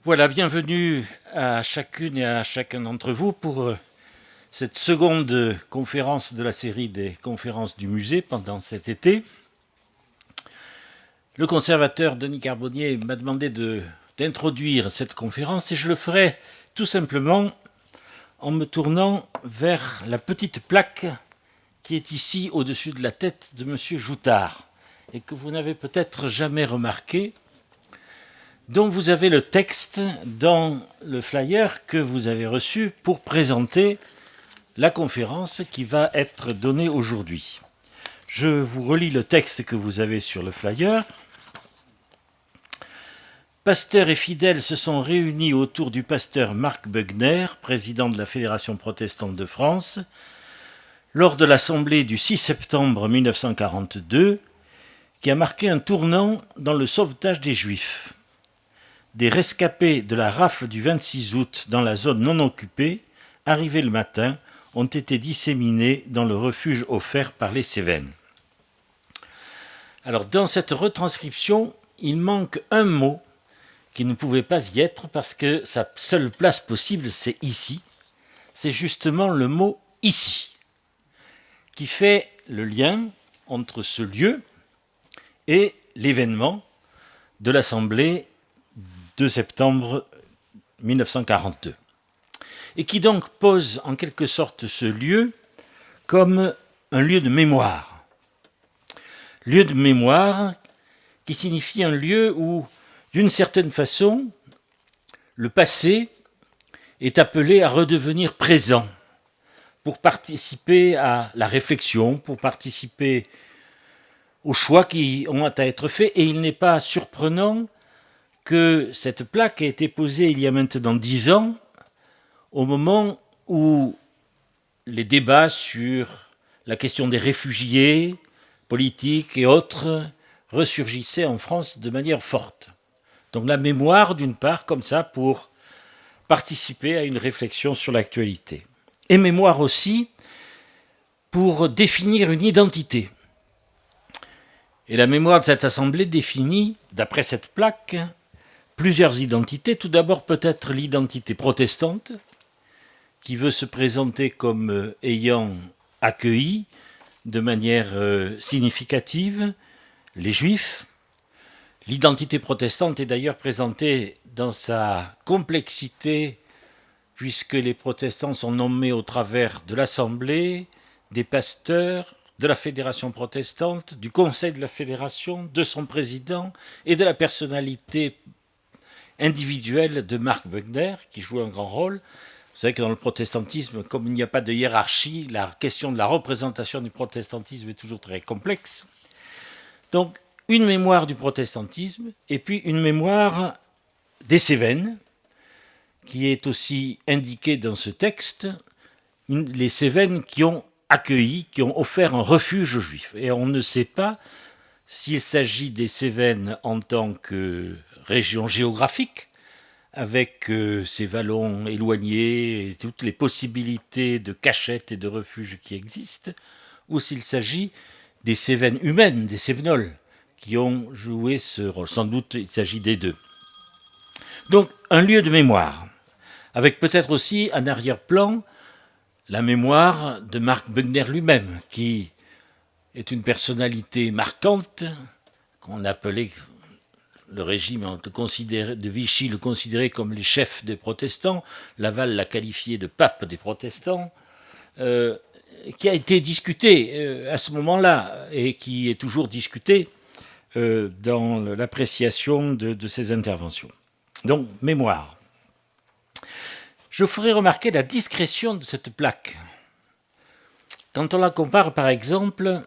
Voilà, bienvenue à chacune et à chacun d'entre vous pour cette seconde conférence de la série des conférences du musée pendant cet été. Le conservateur Denis Carbonnier m'a demandé d'introduire cette conférence et je le ferai tout simplement en me tournant vers la petite plaque qui est ici au-dessus de la tête de M. Joutard et que vous n'avez peut-être jamais remarqué, dont vous avez le texte dans le flyer que vous avez reçu pour présenter la conférence qui va être donnée aujourd'hui. Je vous relis le texte que vous avez sur le flyer. Pasteurs et fidèles se sont réunis autour du pasteur Marc Bugner, président de la Fédération protestante de France, lors de l'assemblée du 6 septembre 1942, qui a marqué un tournant dans le sauvetage des Juifs. Des rescapés de la rafle du 26 août dans la zone non occupée, arrivés le matin, ont été disséminés dans le refuge offert par les Cévennes. Alors, dans cette retranscription, il manque un mot qui ne pouvait pas y être parce que sa seule place possible, c'est ici. C'est justement le mot « ici » qui fait le lien entre ce lieu et l'événement de l'Assemblée de septembre 1942, et qui donc pose en quelque sorte ce lieu comme un lieu de mémoire. Lieu de mémoire qui signifie un lieu où, d'une certaine façon, le passé est appelé à redevenir présent pour participer à la réflexion, pour participer aux choix qui ont à être faits, et il n'est pas surprenant que cette plaque a été posée il y a maintenant 10 ans, au moment où les débats sur la question des réfugiés politiques et autres ressurgissaient en France de manière forte. Donc la mémoire, d'une part, comme ça, pour participer à une réflexion sur l'actualité. Et mémoire aussi pour définir une identité. Et la mémoire de cette assemblée définit, d'après cette plaque, plusieurs identités. Tout d'abord, peut-être l'identité protestante, qui veut se présenter comme ayant accueilli de manière significative les Juifs. L'identité protestante est d'ailleurs présentée dans sa complexité, puisque les protestants sont nommés au travers de l'Assemblée, des pasteurs, de la Fédération protestante, du Conseil de la Fédération, de son président et de la personnalité individuelle de Marc Bugner, qui joue un grand rôle. Vous savez que dans le protestantisme, comme il n'y a pas de hiérarchie, la question de la représentation du protestantisme est toujours très complexe. Donc, une mémoire du protestantisme, et puis une mémoire des Cévennes, qui est aussi indiquée dans ce texte, les Cévennes qui ont accueilli, qui ont offert un refuge aux Juifs. Et on ne sait pas s'il s'agit des Cévennes en tant que région géographique, avec ses vallons éloignés et toutes les possibilités de cachette et de refuge qui existent, ou s'il s'agit des Cévennes humaines, des Cévenols, qui ont joué ce rôle. Sans doute, il s'agit des deux. Donc, un lieu de mémoire, avec peut-être aussi en arrière-plan la mémoire de Marc Bugner lui-même, qui est une personnalité marquante, qu'on appelait, le régime de Vichy le considérait comme les chefs des protestants, Laval l'a qualifié de pape des protestants, qui a été discuté à ce moment-là, et qui est toujours discuté dans l'appréciation de ses interventions. Donc, mémoire. Je ferai remarquer la discrétion de cette plaque. Quand on la compare, par exemple,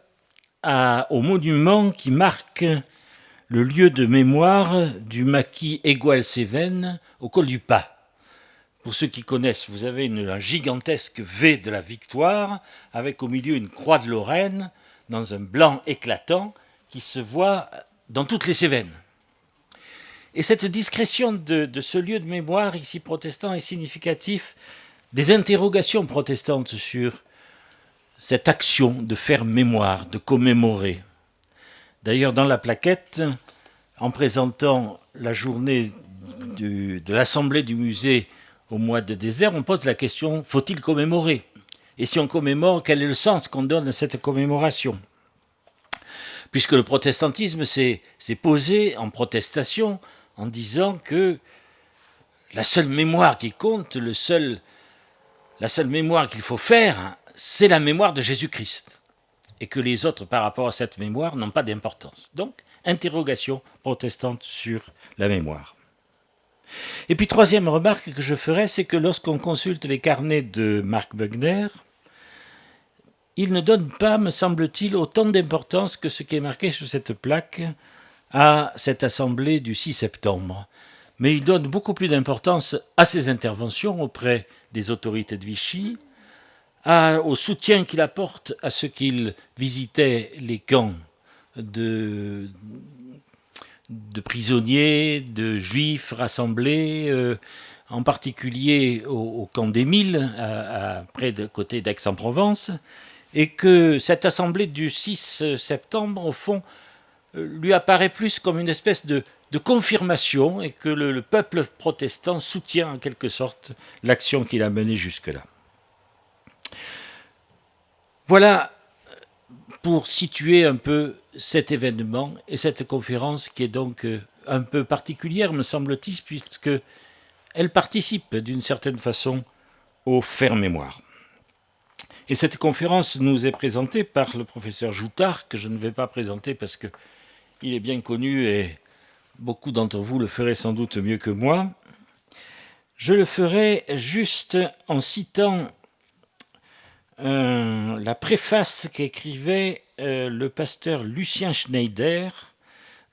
au monument qui marque le lieu de mémoire du maquis Égual-Cévennes au col du Pas. Pour ceux qui connaissent, vous avez un gigantesque V de la Victoire, avec au milieu une croix de Lorraine, dans un blanc éclatant, qui se voit dans toutes les Cévennes. Et cette discrétion de ce lieu de mémoire, ici protestant, est significatif des interrogations protestantes sur cette action de faire mémoire, de commémorer. D'ailleurs, dans la plaquette, en présentant la journée de l'assemblée du musée au mois de désert, on pose la question, faut-il commémorer? Et si on commémore, quel est le sens qu'on donne à cette commémoration? Puisque le protestantisme s'est posé en protestation en disant que la seule mémoire qui compte, la seule mémoire qu'il faut faire, c'est la mémoire de Jésus-Christ. Et que les autres, par rapport à cette mémoire, n'ont pas d'importance. Donc, interrogation protestante sur la mémoire. Et puis, troisième remarque que je ferai, c'est que lorsqu'on consulte les carnets de Marc Bugner, il ne donne pas, me semble-t-il, autant d'importance que ce qui est marqué sur cette plaque à cette assemblée du 6 septembre. Mais il donne beaucoup plus d'importance à ses interventions auprès des autorités de Vichy, au soutien qu'il apporte à ceux qu'il visitait les camps de prisonniers, de juifs rassemblés, en particulier au camp d'Émile, près de côté d'Aix-en-Provence, et que cette assemblée du 6 septembre, au fond, lui apparaît plus comme une espèce de confirmation et que le peuple protestant soutient en quelque sorte l'action qu'il a menée jusque-là. Voilà pour situer un peu cet événement et cette conférence qui est donc un peu particulière, me semble-t-il, puisqu'elle participe d'une certaine façon au faire-mémoire. Et cette conférence nous est présentée par le professeur Joutard, que je ne vais pas présenter parce qu'il est bien connu et beaucoup d'entre vous le feraient sans doute mieux que moi. Je le ferai juste en citant la préface qu'écrivait le pasteur Lucien Schneider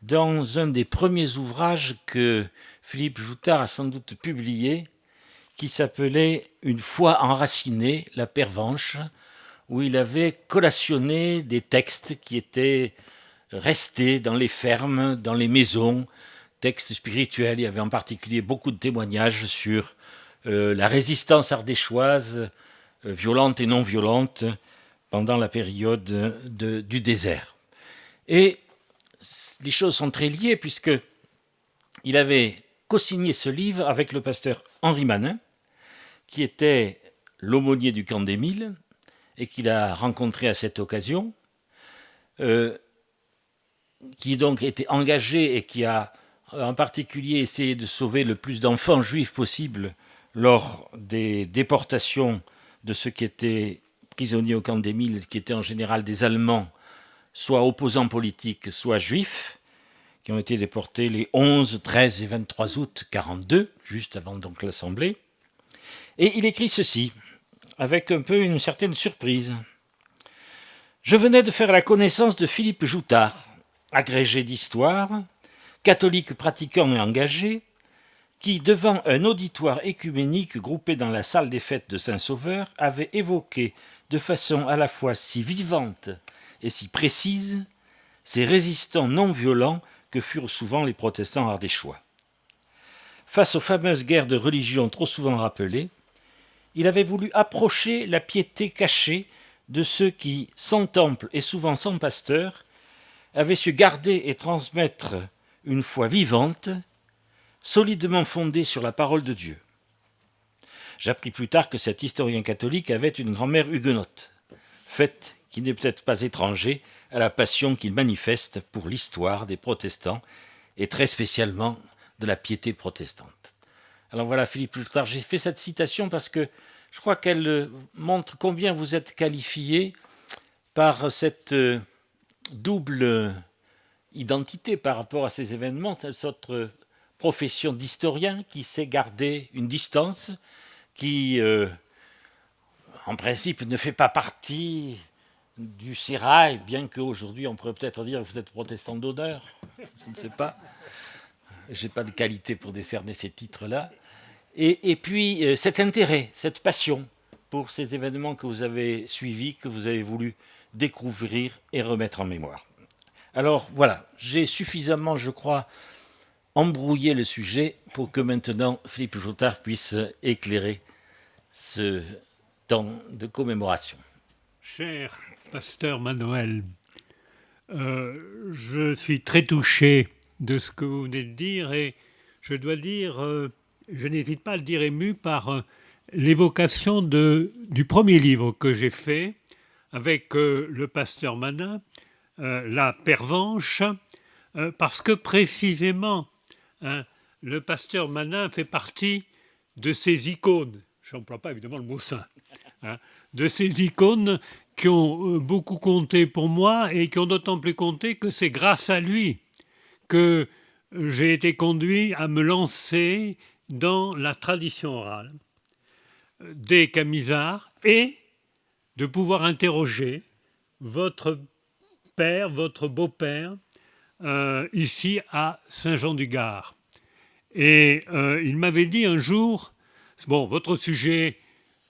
dans un des premiers ouvrages que Philippe Joutard a sans doute publié, qui s'appelait « Une foi enracinée, la pervenche », où il avait collationné des textes qui étaient restés dans les fermes, dans les maisons, textes spirituels. Il y avait en particulier beaucoup de témoignages sur la résistance ardéchoise, violente et non violente, pendant la période du désert. Et les choses sont très liées, puisqu'il avait co-signé ce livre avec le pasteur Henri Manin, qui était l'aumônier du camp d'Émile, et qu'il a rencontré à cette occasion, qui donc était engagé et qui a en particulier essayé de sauver le plus d'enfants juifs possible lors des déportations de ceux qui étaient prisonniers au camp d'Émile, qui étaient en général des Allemands, soit opposants politiques, soit juifs, qui ont été déportés les 11, 13 et 23 août 1942, juste avant donc l'Assemblée. Et il écrit ceci, avec un peu une certaine surprise. « Je venais de faire la connaissance de Philippe Joutard, agrégé d'histoire, catholique pratiquant et engagé, qui, devant un auditoire écuménique groupé dans la salle des fêtes de Saint-Sauveur, avait évoqué de façon à la fois si vivante et si précise ces résistants non violents que furent souvent les protestants ardéchois. Face aux fameuses guerres de religion trop souvent rappelées, il avait voulu approcher la piété cachée de ceux qui, sans temple et souvent sans pasteur, avaient su garder et transmettre une foi vivante, solidement fondée sur la parole de Dieu. J'appris plus tard que cet historien catholique avait une grand-mère huguenote, fait qui n'est peut-être pas étranger à la passion qu'il manifeste pour l'histoire des protestants et très spécialement de la piété protestante. Alors voilà, Philippe Joutard, j'ai fait cette citation parce que je crois qu'elle montre combien vous êtes qualifié par cette double identité par rapport à ces événements, cette profession d'historien qui sait garder une distance, qui, en principe, ne fait pas partie du sérail, bien qu'aujourd'hui, on pourrait peut-être dire que vous êtes protestant d'honneur, je ne sais pas. Je n'ai pas de qualité pour décerner ces titres-là. Et puis, cet intérêt, cette passion pour ces événements que vous avez suivis, que vous avez voulu découvrir et remettre en mémoire. Alors, voilà, j'ai suffisamment, je crois, embrouillé le sujet pour que maintenant Philippe Joutard puisse éclairer ce temps de commémoration. Cher pasteur Manuel, je suis très touché de ce que vous venez de dire et je dois dire, je n'hésite pas à le dire ému par l'évocation du premier livre que j'ai fait avec le pasteur Manin, La Pervenche, parce que précisément, hein, le pasteur Manin fait partie de ces icônes, je n'emploie pas évidemment le mot saint, hein, de ces icônes qui ont beaucoup compté pour moi et qui ont d'autant plus compté que c'est grâce à lui que j'ai été conduit à me lancer dans la tradition orale des Camisards et de pouvoir interroger votre père, votre beau-père, ici à Saint-Jean-du-Gard. Et il m'avait dit un jour, bon, votre sujet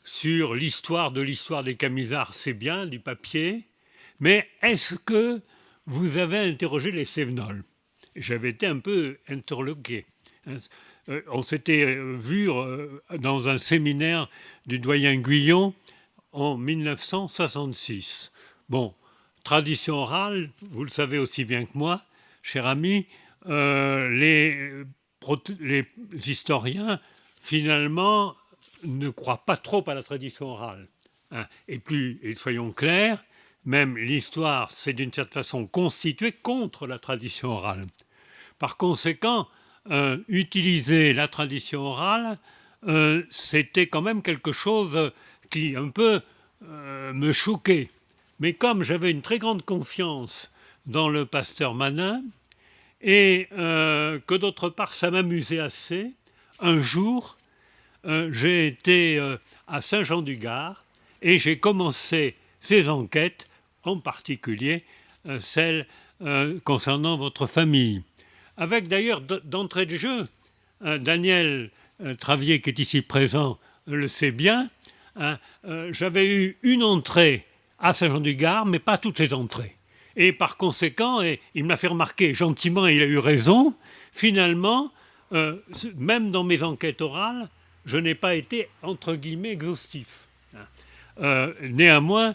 sur l'histoire des Camisards, c'est bien, du papier, mais est-ce que vous avez interrogé les Cévenols? J'avais été un peu interloqué. On s'était vu dans un séminaire du doyen Guyon en 1966. Bon, tradition orale, vous le savez aussi bien que moi, cher ami, les historiens, finalement, ne croient pas trop à la tradition orale. Hein. Et soyons clairs, même l'histoire, c'est d'une certaine façon constituée contre la tradition orale. Par conséquent, utiliser la tradition orale, c'était quand même quelque chose qui un peu me choquait. Mais comme j'avais une très grande confiance dans le pasteur Manin, et que d'autre part ça m'amusait assez, un jour, j'ai été à Saint-Jean-du-Gard et j'ai commencé ces enquêtes, en particulier celles concernant votre famille. Avec d'ailleurs d'entrée de jeu, Daniel Travier, qui est ici présent, le sait bien, hein, j'avais eu une entrée à Saint-Jean-du-Gard, mais pas toutes les entrées. Et par conséquent, et il m'a fait remarquer gentiment, et il a eu raison, finalement, même dans mes enquêtes orales, je n'ai pas été, entre guillemets, exhaustif. Néanmoins,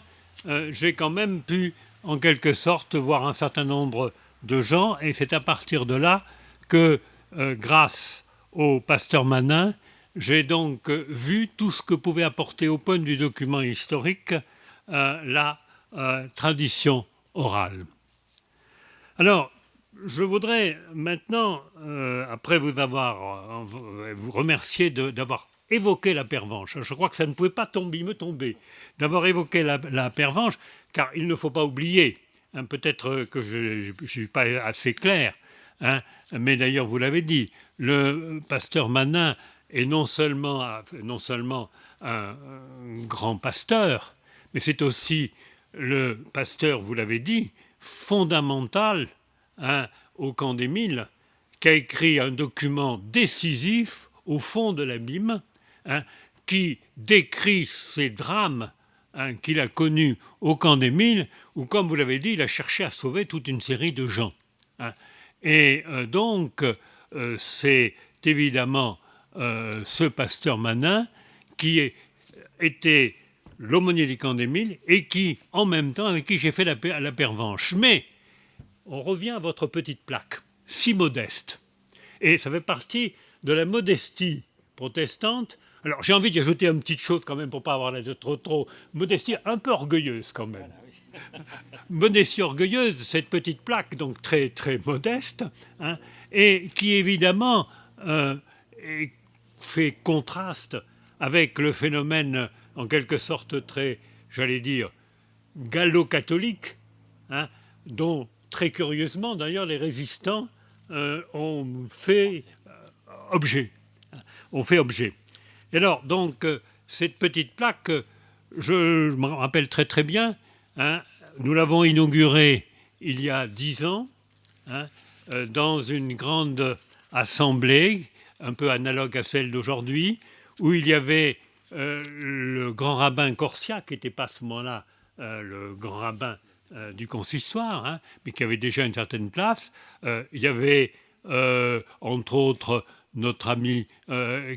j'ai quand même pu, en quelque sorte, voir un certain nombre de gens, et c'est à partir de là que, grâce au pasteur Manin, j'ai donc vu tout ce que pouvait apporter au point du document historique la tradition orale. Alors, je voudrais maintenant, après vous remercier d'avoir évoqué la pervenche. Je crois que ça ne pouvait pas me tomber, d'avoir évoqué la pervenche, car il ne faut pas oublier, hein, peut-être que je ne suis pas assez clair, hein, mais d'ailleurs vous l'avez dit, le pasteur Manin est non seulement un grand pasteur, mais c'est aussi le pasteur, vous l'avez dit, fondamental, hein, au camp des Milles, qui a écrit un document décisif au fond de l'abîme, hein, qui décrit ces drames, hein, qu'il a connus au camp des Milles, où, comme vous l'avez dit, il a cherché à sauver toute une série de gens. Hein. Et donc, c'est évidemment ce pasteur Manin qui était l'aumônier du camp des Milles et qui, en même temps, avec qui j'ai fait la pervenche. Mais on revient à votre petite plaque, si modeste. Et ça fait partie de la modestie protestante. Alors, j'ai envie d'y ajouter une petite chose quand même pour ne pas avoir l'air de trop... Modestie un peu orgueilleuse quand même. Modestie orgueilleuse, cette petite plaque, donc très, très modeste, hein, et qui évidemment fait contraste avec le phénomène en quelque sorte très, j'allais dire, gallo-catholique, hein, dont très curieusement d'ailleurs les résistants ont fait objet. Et alors donc cette petite plaque, je me rappelle très très bien, hein, nous l'avons inaugurée il y a 10 ans, hein, dans une grande assemblée, un peu analogue à celle d'aujourd'hui, où il y avait le grand rabbin Corsia, qui n'était pas à ce moment-là le grand rabbin du consistoire, hein, mais qui avait déjà une certaine place. Il y avait, entre autres, notre ami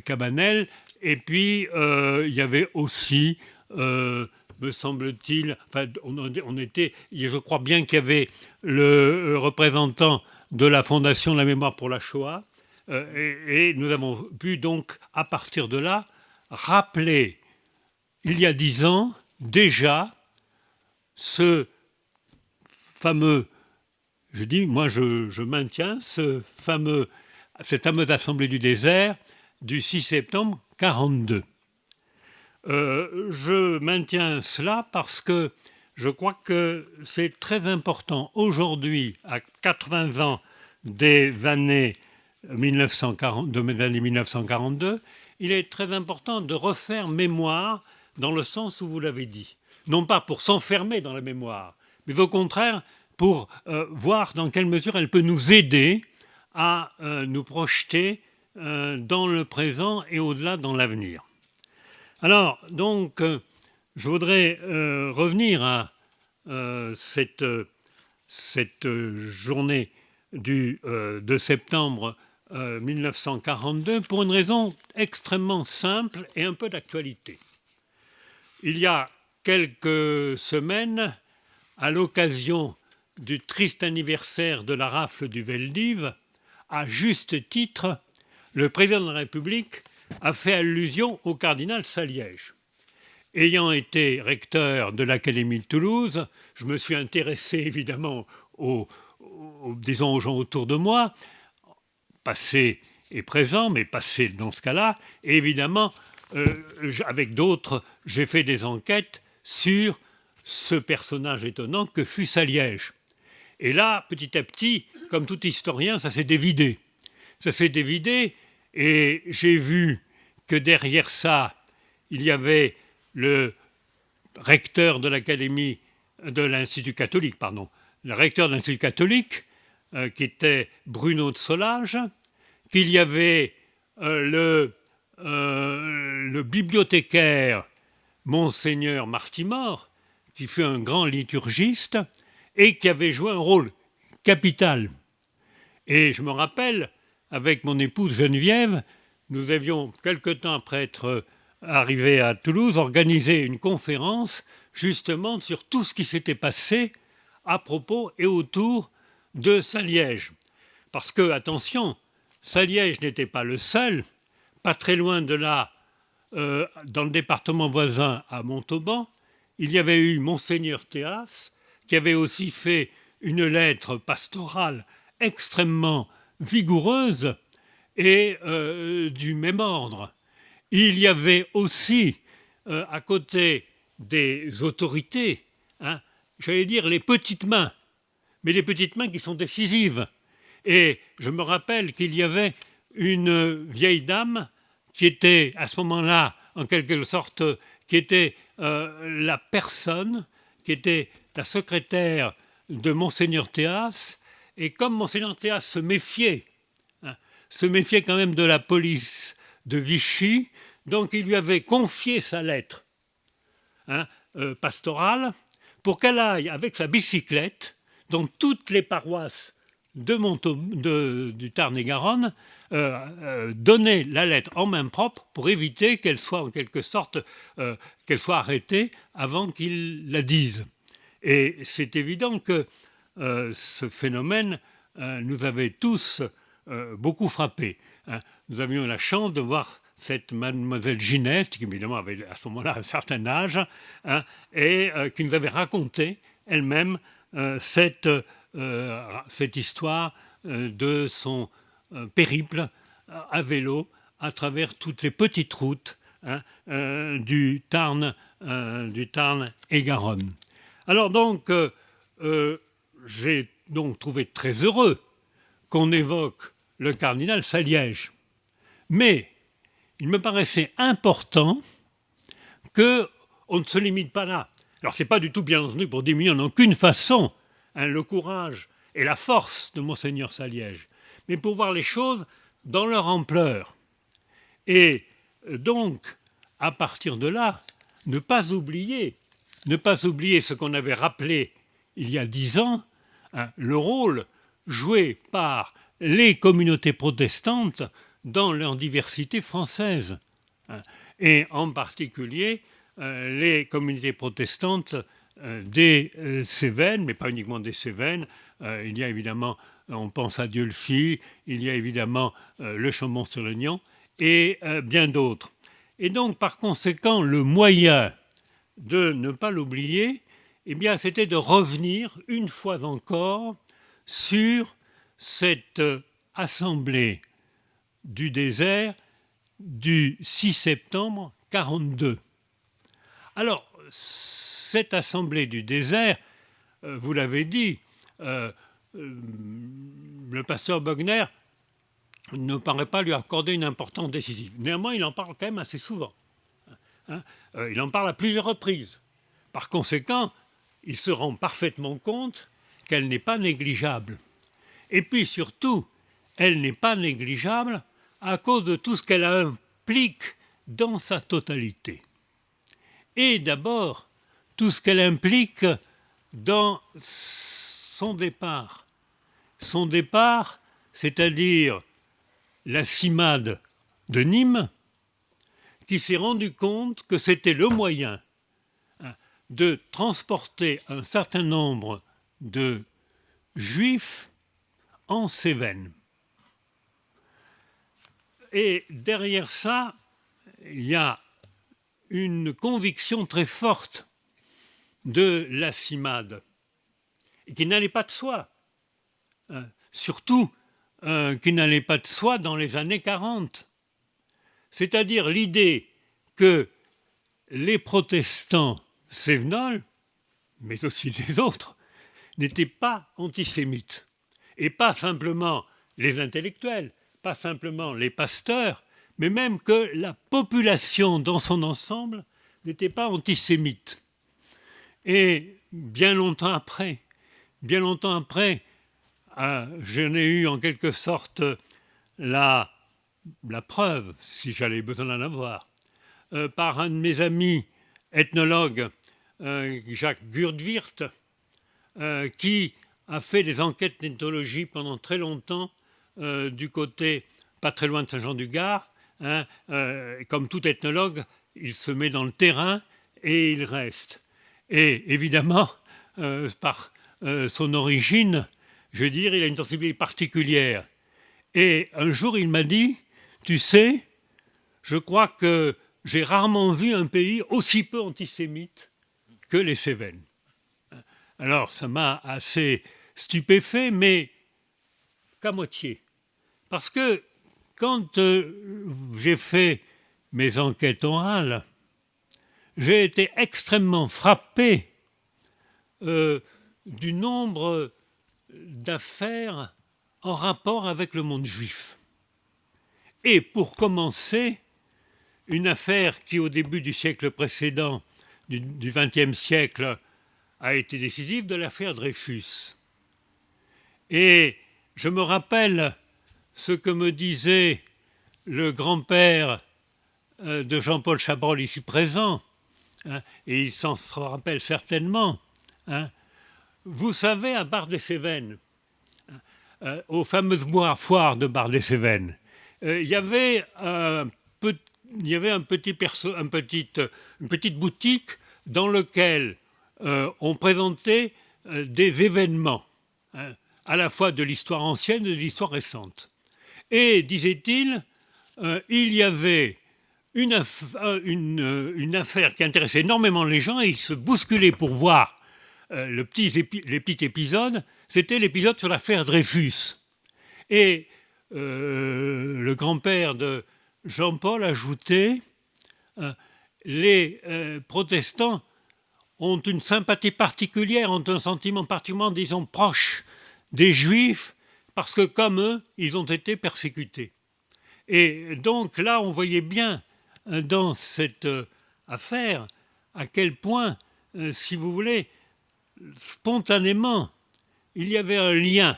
Cabanel, et puis il y avait aussi, me semble-t-il, enfin, on était, je crois bien qu'il y avait le représentant de la Fondation de la mémoire pour la Shoah, et nous avons pu donc, à partir de là, rappeler, il y a 10 ans, déjà, ce fameux, je maintiens cette fameuse Assemblée du désert du 6 septembre 42. Je maintiens cela parce que je crois que c'est très important aujourd'hui, à 80 ans des années 1942, il est très important de refaire mémoire dans le sens où vous l'avez dit. Non pas pour s'enfermer dans la mémoire, mais au contraire pour voir dans quelle mesure elle peut nous aider à nous projeter dans le présent et au-delà dans l'avenir. Alors, donc, je voudrais revenir à cette journée de septembre 1942 pour une raison extrêmement simple et un peu d'actualité. Il y a quelques semaines, à l'occasion du triste anniversaire de la rafle du Veldiv, à juste titre, le président de la République a fait allusion au cardinal Saliège. Ayant été recteur de l'Académie de Toulouse, je me suis intéressé évidemment aux gens autour de moi, passé et présent, mais passé dans ce cas-là, et évidemment, avec d'autres, j'ai fait des enquêtes sur ce personnage étonnant que fut Saliège. Et là, petit à petit, comme tout historien, ça s'est dévidé. Ça s'est dévidé, et j'ai vu que derrière ça, il y avait le recteur de l'Académie de l'Institut catholique, le recteur de l'Institut catholique, qui était Bruno de Solage, qu'il y avait le bibliothécaire Monseigneur Martimor, qui fut un grand liturgiste et qui avait joué un rôle capital. Et je me rappelle, avec mon épouse Geneviève, nous avions, quelque temps après être arrivés à Toulouse, organisé une conférence justement sur tout ce qui s'était passé à propos et autour de Saliège. Parce que, attention, Saliège n'était pas le seul. Pas très loin de là, dans le département voisin, à Montauban, il y avait eu Monseigneur Théas, qui avait aussi fait une lettre pastorale extrêmement vigoureuse et du même ordre. Il y avait aussi, à côté des autorités, j'allais dire les petites mains, mais les petites mains qui sont décisives. Et je me rappelle qu'il y avait une vieille dame qui était, à ce moment-là, en quelque sorte, qui était la personne, qui était la secrétaire de Monseigneur Théas. Et comme Monseigneur Théas se méfiait quand même de la police de Vichy, donc il lui avait confié sa lettre pastorale pour qu'elle aille avec sa bicyclette dans toutes les paroisses du Tarn-et-Garonne, donner la lettre en main propre pour éviter qu'elle soit en quelque sorte qu'elle soit arrêtée avant qu'il la dise. Et c'est évident que ce phénomène nous avait tous beaucoup frappés. Nous avions la chance de voir cette mademoiselle Gineste, qui évidemment avait à ce moment-là un certain âge, et qui nous avait raconté elle-même cette histoire de son périple à vélo à travers toutes les petites routes du Tarn et Garonne. Alors donc, j'ai donc trouvé très heureux qu'on évoque le cardinal Saliège. Mais il me paraissait important qu'on ne se limite pas là. Alors ce n'est pas du tout, bien entendu, pour diminuer en aucune façon le courage et la force de Monseigneur Saliège, mais pour voir les choses dans leur ampleur. Et donc, à partir de là, ne pas oublier ce qu'on avait rappelé il y a 10 ans, le rôle joué par les communautés protestantes dans leur diversité française, et en particulier les communautés protestantes des Cévennes, mais pas uniquement des Cévennes. Il y a évidemment on pense à Dieulfi, il y a évidemment le Chambon-sur-Lignon et bien d'autres. Et donc, par conséquent, le moyen de ne pas l'oublier, eh bien, c'était de revenir une fois encore sur cette assemblée du désert du 6 septembre 1942. Alors, cette assemblée du désert, vous l'avez dit, le pasteur Bogner ne paraît pas lui accorder une importance décisive. Néanmoins, il en parle quand même assez souvent. Il en parle à plusieurs reprises. Par conséquent, il se rend parfaitement compte qu'elle n'est pas négligeable. Et puis surtout, elle n'est pas négligeable à cause de tout ce qu'elle implique dans sa totalité. Et d'abord, tout ce qu'elle implique dans son départ. Son départ, c'est-à-dire la CIMAD de Nîmes, qui s'est rendu compte que c'était le moyen de transporter un certain nombre de juifs en Cévennes. Et derrière ça, il y a une conviction très forte de la CIMAD, qui n'allait pas de soi, surtout qui n'allait pas de soi dans les années 40. C'est-à-dire l'idée que les protestants cévenols, mais aussi les autres, n'étaient pas antisémites. Et pas simplement les intellectuels, pas simplement les pasteurs, mais même que la population dans son ensemble n'était pas antisémite. Et bien longtemps après, j'en ai eu en quelque sorte la preuve, si j'avais besoin d'en avoir, par un de mes amis ethnologues, Jacques Gurdwirth, qui a fait des enquêtes d'ethnologie pendant très longtemps du côté, pas très loin de Saint-Jean-du-Gard. Comme tout ethnologue, il se met dans le terrain et il reste. Et évidemment, par son origine, je veux dire, il a une sensibilité particulière. Et un jour, il m'a dit, tu sais, je crois que j'ai rarement vu un pays aussi peu antisémite que les Cévennes. Alors, ça m'a assez stupéfait, mais qu'à moitié. Parce que quand j'ai fait mes enquêtes orales, j'ai été extrêmement frappé du nombre d'affaires en rapport avec le monde juif. Et pour commencer, une affaire qui, au début du siècle précédent, du XXe siècle, a été décisive, de l'affaire Dreyfus. Et je me rappelle ce que me disait le grand-père de Jean-Paul Chabrol, ici présent, et il s'en rappelle certainement. Vous savez, à Bar-des-Cévennes, aux fameuses foires de Bar-des-Cévennes, il y avait une petite boutique dans laquelle on présentait des événements, à la fois de l'histoire ancienne et de l'histoire récente. Et, disait-il, il y avait une affaire qui intéressait énormément les gens et ils se bousculaient pour voir les petits épisodes. C'était l'épisode sur l'affaire Dreyfus. Et le grand-père de Jean-Paul ajoutait les protestants ont une sympathie particulière, ont un sentiment particulièrement, disons, proche des Juifs, parce que, comme eux, ils ont été persécutés. Et donc là, on voyait bien dans cette affaire à quel point, si vous voulez, spontanément, il y avait un lien,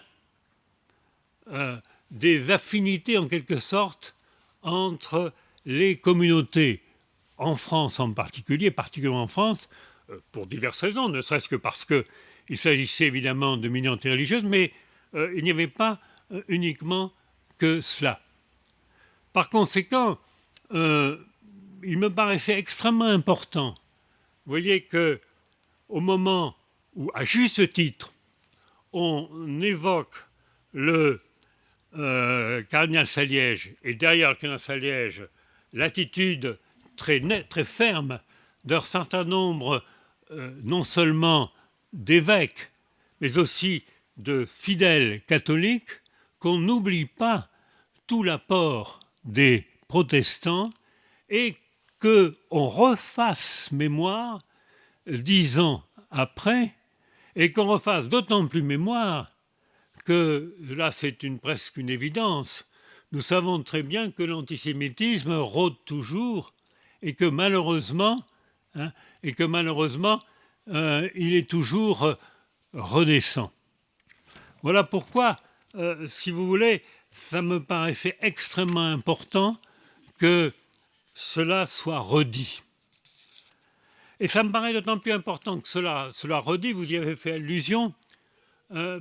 des affinités en quelque sorte, entre les communautés, en France en particulier, particulièrement en France, pour diverses raisons, ne serait-ce que parce qu'il s'agissait évidemment de minorités religieuses, mais il n'y avait pas uniquement que cela. Par conséquent, il me paraissait extrêmement important, vous voyez, qu'au moment où, à juste titre, on évoque le cardinal Saliège, et derrière le cardinal Saliège, l'attitude très nette, très ferme d'un certain nombre, non seulement d'évêques, mais aussi de fidèles catholiques, qu'on n'oublie pas tout l'apport des protestants et qu'on refasse mémoire 10 ans après, et qu'on refasse d'autant plus mémoire que, là c'est presque une évidence, nous savons très bien que l'antisémitisme rôde toujours et que malheureusement, il est toujours renaissant. Voilà pourquoi, si vous voulez, ça me paraissait extrêmement important que cela soit redit. Et ça me paraît d'autant plus important que cela redit, vous y avez fait allusion,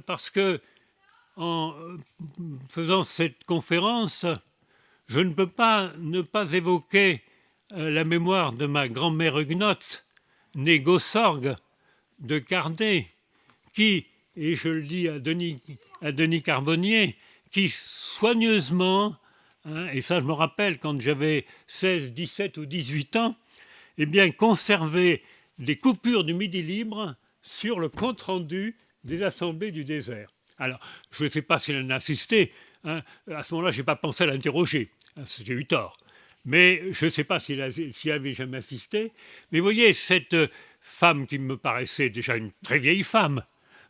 parce que en faisant cette conférence, je ne peux pas ne pas évoquer la mémoire de ma grand-mère huguenote, née Gossorgue, de Cardet, qui, et je le dis à Denis Carbonnier, qui soigneusement, et ça je me rappelle quand j'avais 16, 17 ou 18 ans, eh bien, conservait des coupures du Midi libre sur le compte-rendu des assemblées du désert. Alors, je ne sais pas s'il en a assisté. À ce moment-là, je n'ai pas pensé à l'interroger. J'ai eu tort. Mais je ne sais pas s'il avait jamais assisté. Mais vous voyez, cette femme qui me paraissait déjà une très vieille femme,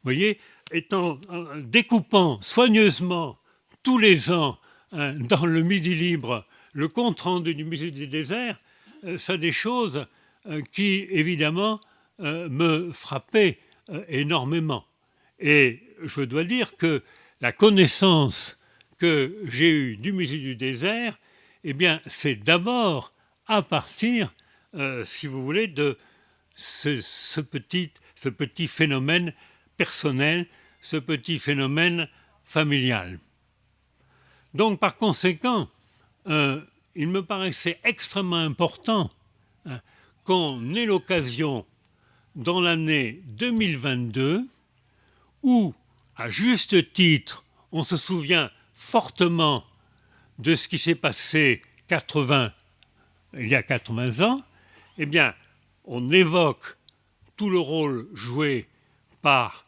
vous voyez, découpant soigneusement tous les ans dans le Midi libre le compte-rendu du musée du désert, c'est des choses qui, évidemment, me frappaient énormément. Et je dois dire que la connaissance que j'ai eue du musée du désert, eh bien, c'est d'abord à partir, si vous voulez, de ce petit phénomène personnel, ce petit phénomène familial. Donc, par conséquent, il me paraissait extrêmement important qu'on ait l'occasion, dans l'année 2022, où, à juste titre, on se souvient fortement de ce qui s'est passé il y a 80 ans, eh bien, on évoque tout le rôle joué par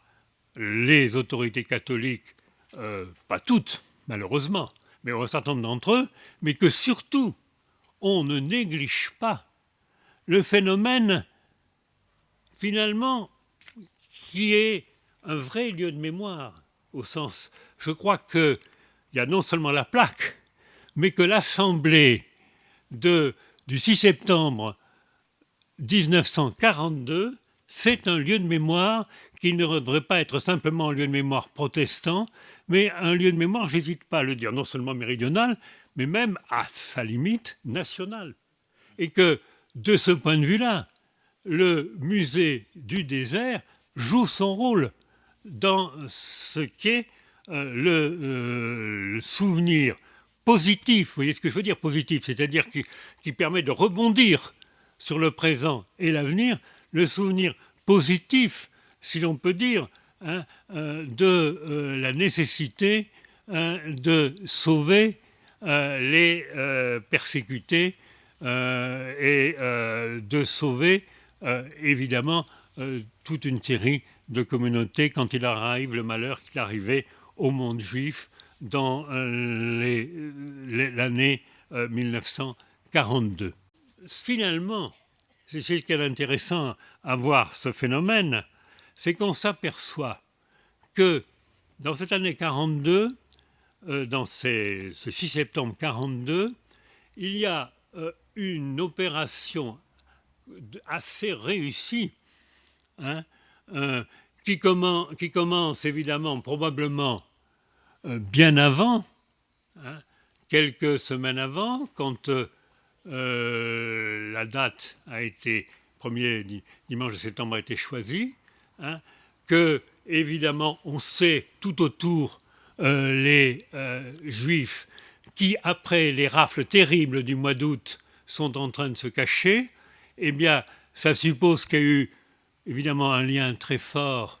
les autorités catholiques, pas toutes, malheureusement, mais un certain nombre d'entre eux, mais que surtout, on ne néglige pas le phénomène, finalement, qui est un vrai lieu de mémoire, au sens, je crois qu'il y a non seulement la plaque, mais que l'Assemblée du 6 septembre 1942, c'est un lieu de mémoire qui ne devrait pas être simplement un lieu de mémoire protestant, mais un lieu de mémoire, j'hésite pas à le dire, non seulement méridional, mais même, à sa limite, national. Et que, de ce point de vue-là, le musée du désert joue son rôle dans ce qu'est le souvenir positif. Vous voyez ce que je veux dire, positif, c'est-à-dire qui permet de rebondir sur le présent et l'avenir, le souvenir positif, si l'on peut dire, de la nécessité de sauver les persécutés et de sauver, évidemment, toute une série de communautés quand il arrive le malheur qui est arrivé au monde juif dans l'année 1942. Finalement, c'est ce qui est intéressant à voir ce phénomène, c'est qu'on s'aperçoit que dans cette année 42, dans ce 6 septembre 42, il y a une opération assez réussie, qui commence évidemment probablement bien avant, quelques semaines avant, quand la date a été, premier dimanche de septembre a été choisi, que évidemment on sait tout autour les Juifs qui, après les rafles terribles du mois d'août, sont en train de se cacher, eh bien, ça suppose qu'il y a eu évidemment un lien très fort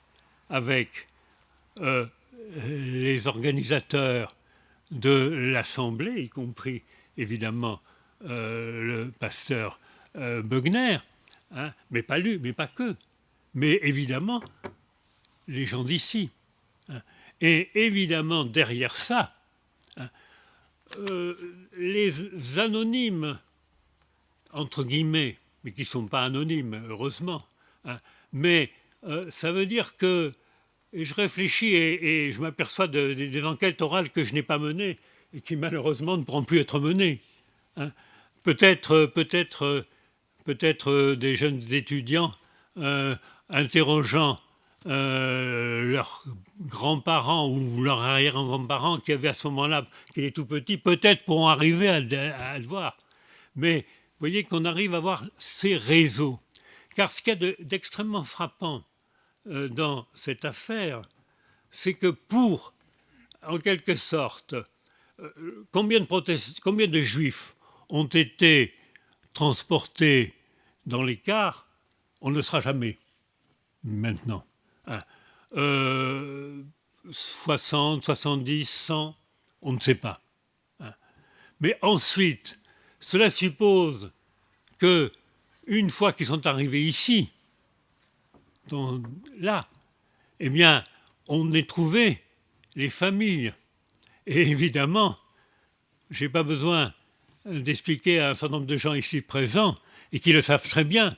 avec les organisateurs de l'Assemblée, y compris évidemment le pasteur Bögner, hein, mais pas lui, mais pas que, mais évidemment les gens d'ici. Hein. Et évidemment derrière ça, hein, les anonymes, entre guillemets, mais qui ne sont pas anonymes, heureusement, hein, mais ça veut dire que et je réfléchis et je m'aperçois des enquêtes orales que je n'ai pas menées et qui malheureusement ne pourront plus être menées. Hein. Peut-être des jeunes étudiants interrogeant leurs grands-parents ou leurs arrière-grands-parents qui avaient à ce moment-là, qui étaient tout petits, peut-être pourront arriver à le voir. Mais vous voyez qu'on arrive à voir ces réseaux. Car ce qu'il y a d'extrêmement frappant dans cette affaire, c'est que pour, en quelque sorte, combien de juifs ont été transportés dans les cars, on ne le saura jamais maintenant. Hein. 60, 70, 100, on ne sait pas. Hein. Mais ensuite, cela suppose que, une fois qu'ils sont arrivés ici, là, eh bien, on ait trouvé les familles. Et évidemment, je n'ai pas besoin d'expliquer à un certain nombre de gens ici présents, et qui le savent très bien,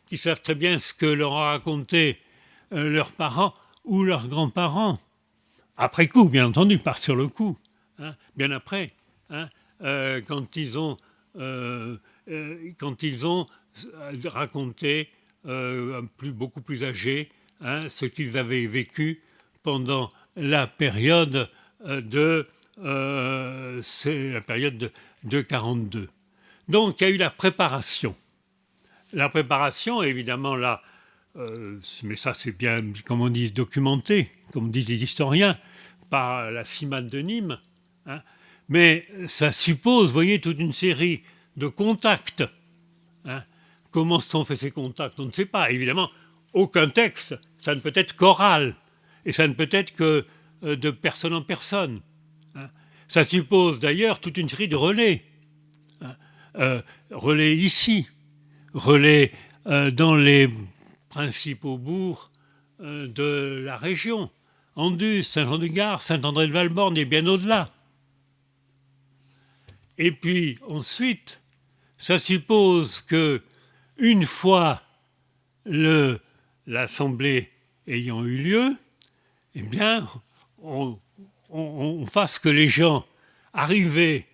qui savent très bien ce que leur ont raconté leurs parents ou leurs grands-parents. Après coup, bien entendu, pas sur le coup, hein, bien après, hein, quand ils ont raconté beaucoup plus âgés, hein, ce qu'ils avaient vécu pendant la période c'est la période de 42. Donc il y a eu la préparation. La préparation, évidemment, là, mais ça c'est bien, comme on dit, documenté, comme disent les historiens, par la CIMAD de Nîmes. Hein, mais ça suppose, vous voyez, toute une série de contacts. Hein. Comment se sont faits ces contacts? On ne sait pas. Évidemment, aucun texte, ça ne peut être qu'oral. Et ça ne peut être que de personne en personne. Hein. Ça suppose d'ailleurs toute une série de relais. Hein. Relais ici, relais dans les principaux bourgs de la région. Anduze, Saint-Jean-du-Gard, Saint-André-de-Valborne et bien au-delà. Et puis ensuite, ça suppose que une fois l'Assemblée ayant eu lieu, eh bien, on fasse que les gens arrivés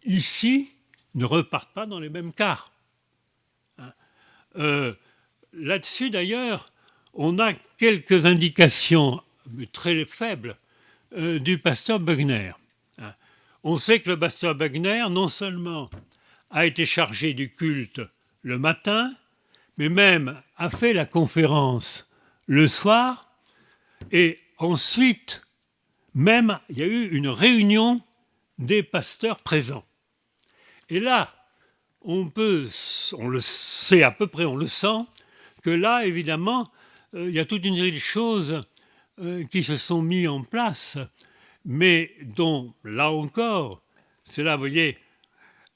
ici ne repartent pas dans les mêmes cars. Là-dessus, d'ailleurs, on a quelques indications très faibles du pasteur Bögner. On sait que le pasteur Bögner, non seulement a été chargé du culte le matin, mais même a fait la conférence le soir, et ensuite, même, il y a eu une réunion des pasteurs présents. Et là, on le sait à peu près, on le sent, que là, évidemment, il y a toute une série de choses qui se sont mises en place, mais dont, là encore, c'est là, vous voyez,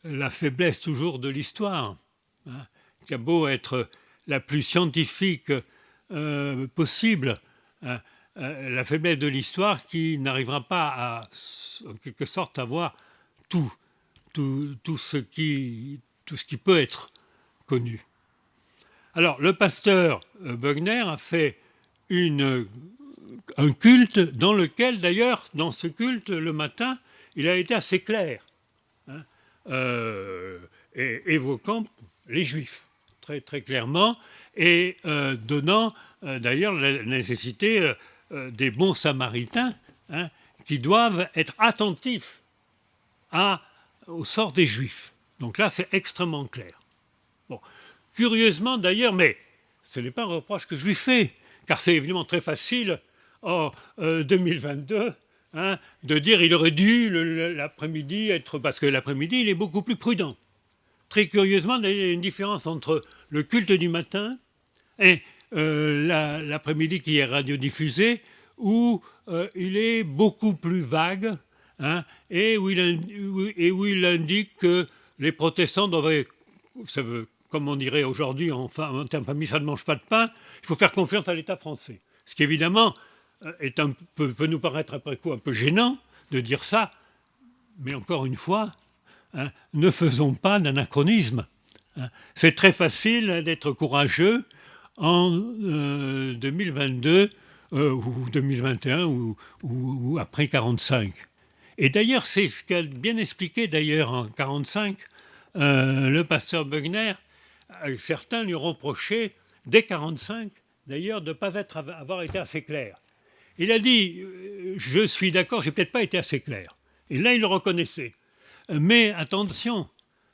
la faiblesse toujours de l'histoire, hein, qui a beau être la plus scientifique possible, hein, la faiblesse de l'histoire qui n'arrivera pas à, en quelque sorte, avoir tout ce qui peut être connu. Alors, le pasteur Bögner a fait un culte dans lequel, d'ailleurs, dans ce culte, le matin, il a été assez clair, hein, et évoquant les Juifs, très, très clairement, et donnant, d'ailleurs, la nécessité des bons samaritains, hein, qui doivent être attentifs au sort des Juifs. Donc là, c'est extrêmement clair. Bon. Curieusement, d'ailleurs, mais ce n'est pas un reproche que je lui fais, car c'est évidemment très facile, en 2022, hein, de dire qu'il aurait dû l'après-midi être... Parce que l'après-midi, il est beaucoup plus prudent. Très curieusement, il y a une différence entre le culte du matin et l'après-midi qui est radiodiffusé, où il est beaucoup plus vague, hein, et où il indique que les protestants doivent, ça veut, comme on dirait aujourd'hui en termes famille, ça ne mange pas de pain, il faut faire confiance à l'État français. Ce qui évidemment peut nous paraître après coup un peu gênant de dire ça, mais encore une fois, hein, ne faisons pas d'anachronisme. Hein. C'est très facile d'être courageux en 2022 ou 2021 ou après 1945. Et d'ailleurs, c'est ce qu'a bien expliqué d'ailleurs en 1945 le pasteur Bugner. Certains lui reprochaient, dès 1945 d'ailleurs, de ne pas avoir été assez clair. Il a dit je suis d'accord, j'ai peut-être pas été assez clair. Et là, il le reconnaissait. Mais attention,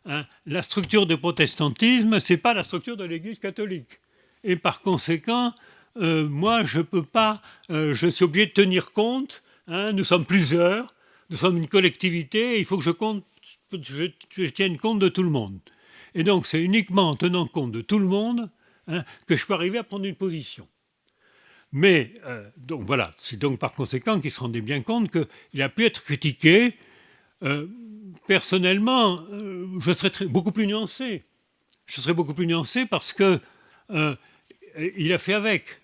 hein, la structure du protestantisme, c'est pas la structure de l'Église catholique. Et par conséquent, moi, je peux pas, je suis obligé de tenir compte. Hein, nous sommes plusieurs, nous sommes une collectivité. Il faut que je tienne compte de tout le monde. Et donc, c'est uniquement en tenant compte de tout le monde, hein, que je peux arriver à prendre une position. Mais, donc voilà, c'est donc par conséquent qu'il se rendait bien compte qu'il a pu être critiqué. Personnellement, je serais beaucoup plus nuancé. Je serais beaucoup plus nuancé parce que il a fait avec.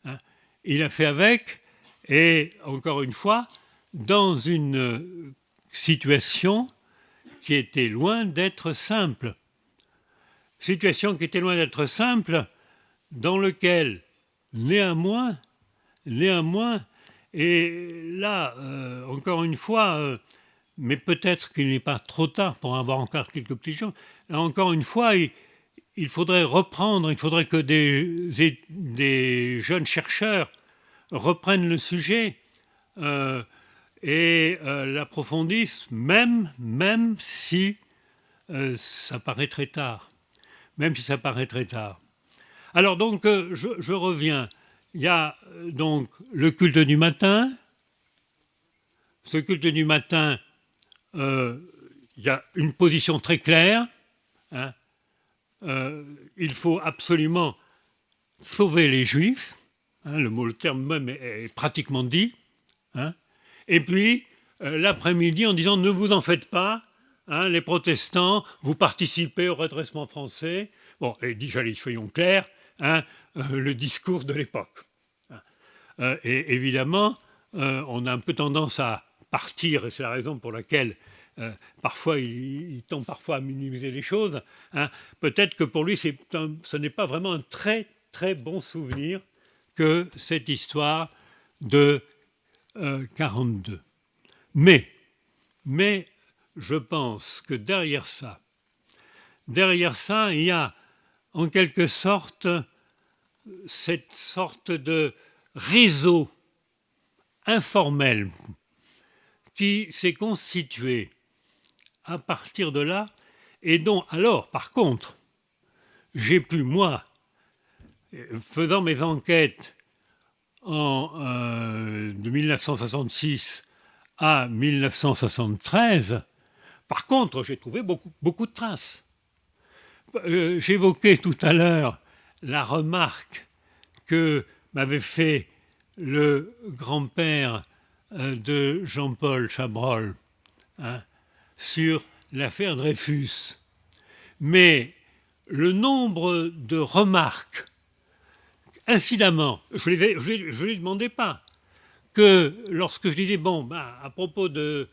Hein. Il a fait avec, et encore une fois, dans une situation qui était loin d'être simple. Situation qui était loin d'être simple, dans laquelle, néanmoins, et là, encore une fois, mais peut-être qu'il n'est pas trop tard pour avoir encore quelques petits jours, là, encore une fois, il faudrait reprendre, il faudrait que des jeunes chercheurs reprennent le sujet et l'approfondissent, même si ça paraît très tard. Même si ça paraît très tard. Alors donc, je reviens. Il y a donc le culte du matin. Ce culte du matin, il y a une position très claire. Hein. Il faut absolument sauver les Juifs. Hein, le terme même est pratiquement dit. Hein. Et puis, l'après-midi, en disant ne vous en faites pas. Hein, les protestants, vous participez au redressement français. Bon, et déjà, soyons clairs, hein, le discours de l'époque. Et évidemment, on a un peu tendance à partir, et c'est la raison pour laquelle parfois il tend parfois à minimiser les choses. Hein. Peut-être que pour lui, ce n'est pas vraiment un très très bon souvenir que cette histoire de 42. Mais je pense que derrière ça, il y a en quelque sorte cette sorte de réseau informel qui s'est constitué à partir de là et dont, alors, par contre, j'ai pu, moi, faisant mes enquêtes de 1966 à 1973, par contre, j'ai trouvé beaucoup de traces. J'évoquais tout à l'heure la remarque que m'avait fait le grand-père de Jean-Paul Chabrol, hein, sur l'affaire Dreyfus. Mais le nombre de remarques, incidemment, je ne lui demandais pas, que lorsque je disais, à propos de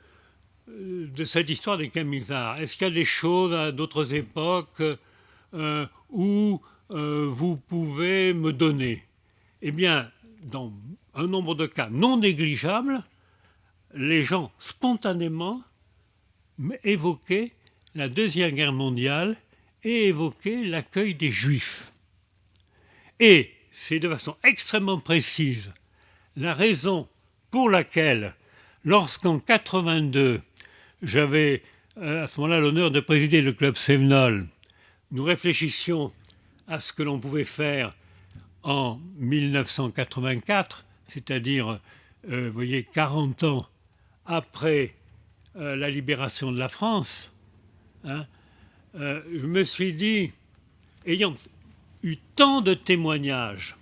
cette histoire des Camisards, est-ce qu'il y a des choses à d'autres époques où vous pouvez me donner? Eh bien, dans un nombre de cas non négligeables, les gens spontanément évoquaient la Deuxième Guerre mondiale et évoquaient l'accueil des Juifs. Et c'est de façon extrêmement précise la raison pour laquelle, lorsqu'en 82, j'avais à ce moment-là l'honneur de présider le club Sévenol, nous réfléchissions à ce que l'on pouvait faire en 1984, c'est-à-dire, vous voyez, 40 ans après la libération de la France, hein, je me suis dit, ayant eu tant de témoignages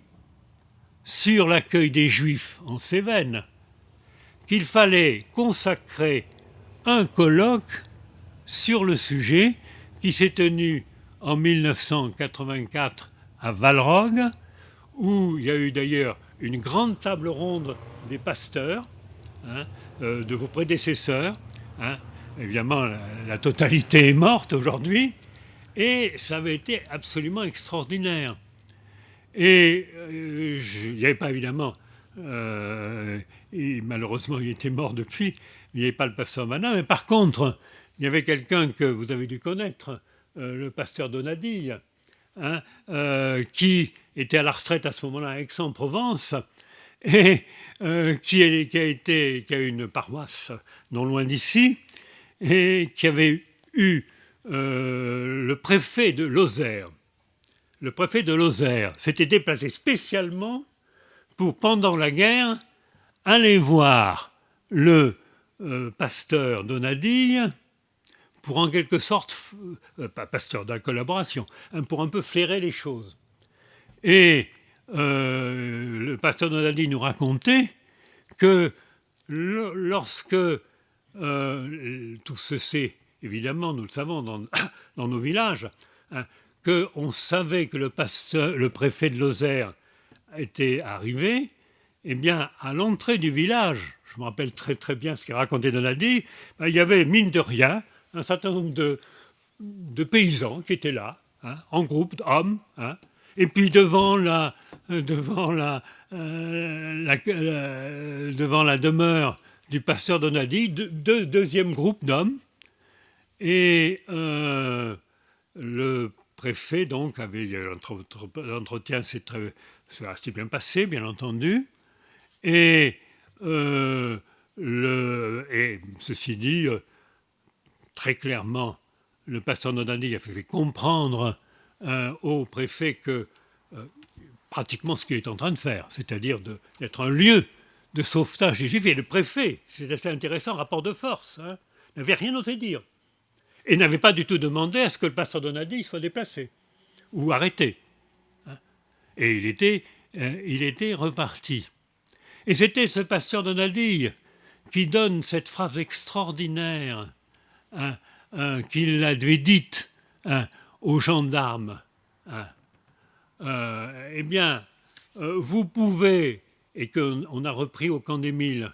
sur l'accueil des Juifs en Cévennes, qu'il fallait consacrer un colloque sur le sujet qui s'est tenu en 1984 à Valrogge, où il y a eu d'ailleurs une grande table ronde des pasteurs, de vos prédécesseurs. Évidemment, la totalité est morte aujourd'hui, et ça avait été absolument extraordinaire. Et il n'y avait pas évidemment, et malheureusement il était mort depuis, il n'y avait pas le pasteur Manin, mais par contre, il y avait quelqu'un que vous avez dû connaître, le pasteur Donadille, qui était à la retraite à ce moment-là à Aix-en-Provence, et qui a une paroisse non loin d'ici, et qui avait eu le préfet de Lozère. Le préfet de Lozère s'était déplacé spécialement pour, pendant la guerre, aller voir le pasteur Donadille pour en quelque sorte, pas pasteur de la collaboration, pour un peu flairer les choses. Et le pasteur Donadille nous racontait que lorsque tout ceci, évidemment, nous le savons dans nos villages, qu'on savait que le préfet de Lozère était arrivé, eh bien, à l'entrée du village, je me rappelle très très bien ce qu'il racontait Donadille, il y avait, mine de rien, un certain nombre de paysans qui étaient là, en groupe d'hommes, et puis devant la demeure du pasteur Donadille, deuxième groupe d'hommes, et le préfet donc avait l'entretien s'est assez bien passé, bien entendu, et ceci dit, très clairement, le pasteur Donadille a fait comprendre au préfet que pratiquement ce qu'il est en train de faire, c'est-à-dire d'être un lieu de sauvetage des Juifs. Et le préfet, c'est assez intéressant, rapport de force, n'avait rien osé dire. Et n'avait pas du tout demandé à ce que le pasteur Donadille soit déplacé ou arrêté. Et il était reparti. Et c'était ce pasteur Donadille qui donne cette phrase extraordinaire qu'il avait dite aux gendarmes. Eh bien, vous pouvez, et qu'on a repris au camp des Milles,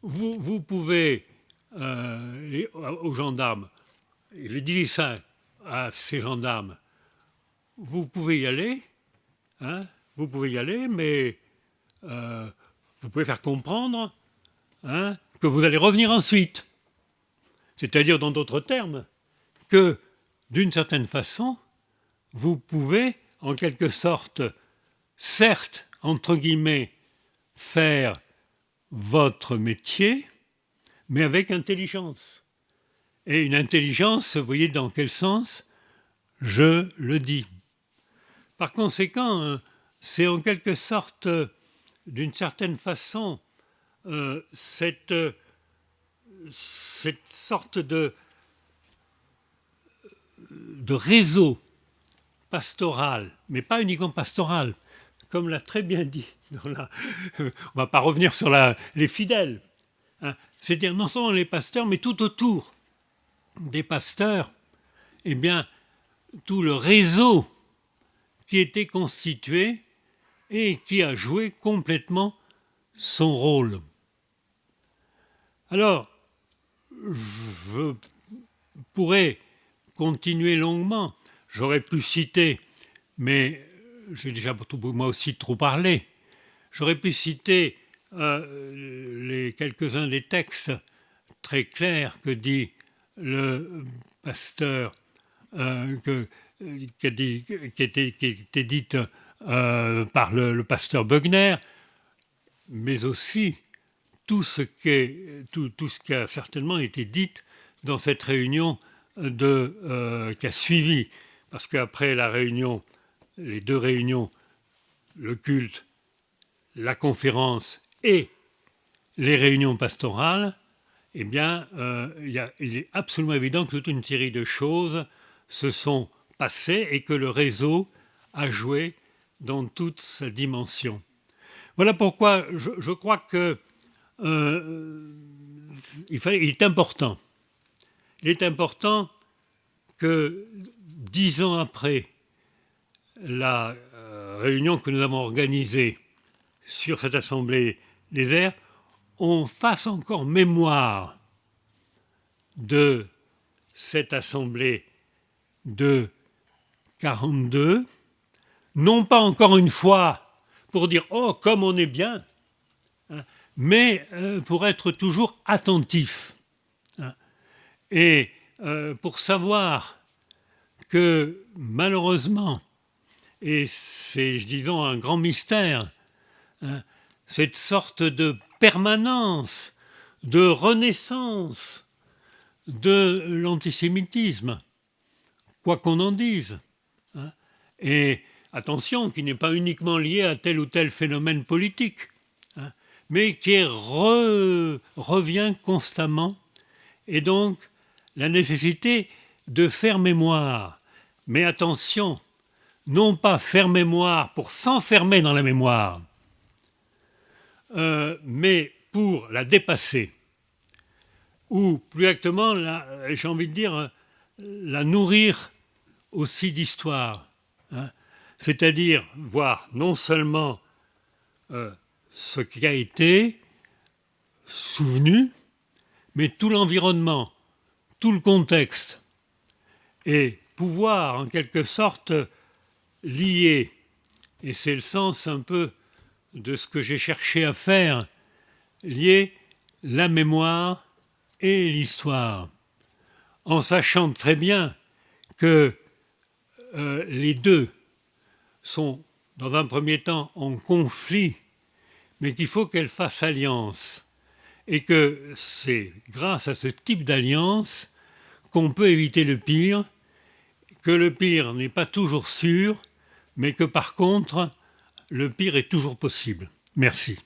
vous pouvez, aux gendarmes, je dis ça à ces gendarmes, vous pouvez y aller, mais vous pouvez faire comprendre que vous allez revenir ensuite. C'est-à-dire, dans d'autres termes, que d'une certaine façon, vous pouvez, en quelque sorte, certes, entre guillemets, faire votre métier, mais avec intelligence. Et une intelligence, vous voyez dans quel sens je le dis. Par conséquent, c'est en quelque sorte, d'une certaine façon, cette sorte de réseau pastoral, mais pas uniquement pastoral, comme l'a très bien dit, on ne va pas revenir sur les fidèles, c'est-à-dire non seulement les pasteurs, mais tout autour des pasteurs, eh bien, tout le réseau qui était constitué et qui a joué complètement son rôle. Alors, je pourrais continuer longuement. J'aurais pu citer, mais j'ai déjà moi aussi trop parlé, j'aurais pu citer quelques-uns des textes très clairs que dit le pasteur, qui était dite par le pasteur Bögner, mais aussi tout ce qui a certainement été dit dans cette réunion qui a suivi. Parce qu'après la réunion, les deux réunions, le culte, la conférence et les réunions pastorales, eh bien, il est absolument évident que toute une série de choses se sont passées et que le réseau a joué dans toute sa dimension. Voilà pourquoi je crois que il est important. Il est important que 10 ans après la réunion que nous avons organisée sur cette Assemblée des airs, on fasse encore mémoire de cette Assemblée de 42, non pas encore une fois pour dire « Oh, comme on est bien », mais pour être toujours attentif. Et pour savoir que malheureusement, et c'est, je dis donc, un grand mystère, cette sorte de permanence, de renaissance de l'antisémitisme, quoi qu'on en dise. Et attention, qui n'est pas uniquement lié à tel ou tel phénomène politique, mais qui revient constamment. Et donc, la nécessité de faire mémoire. Mais attention, non pas faire mémoire pour s'enfermer dans la mémoire, mais pour la dépasser. Ou plus exactement, j'ai envie de dire, la nourrir aussi d'histoire. C'est-à-dire voir non seulement ce qui a été souvenu, mais tout l'environnement, tout le contexte, et pouvoir en quelque sorte lier, et c'est le sens un peu de ce que j'ai cherché à faire, lier la mémoire et l'histoire, en sachant très bien que les deux sont, dans un premier temps, en conflit, mais qu'il faut qu'elles fassent alliance. Et que c'est grâce à ce type d'alliance qu'on peut éviter le pire, que le pire n'est pas toujours sûr, mais que par contre, le pire est toujours possible. Merci.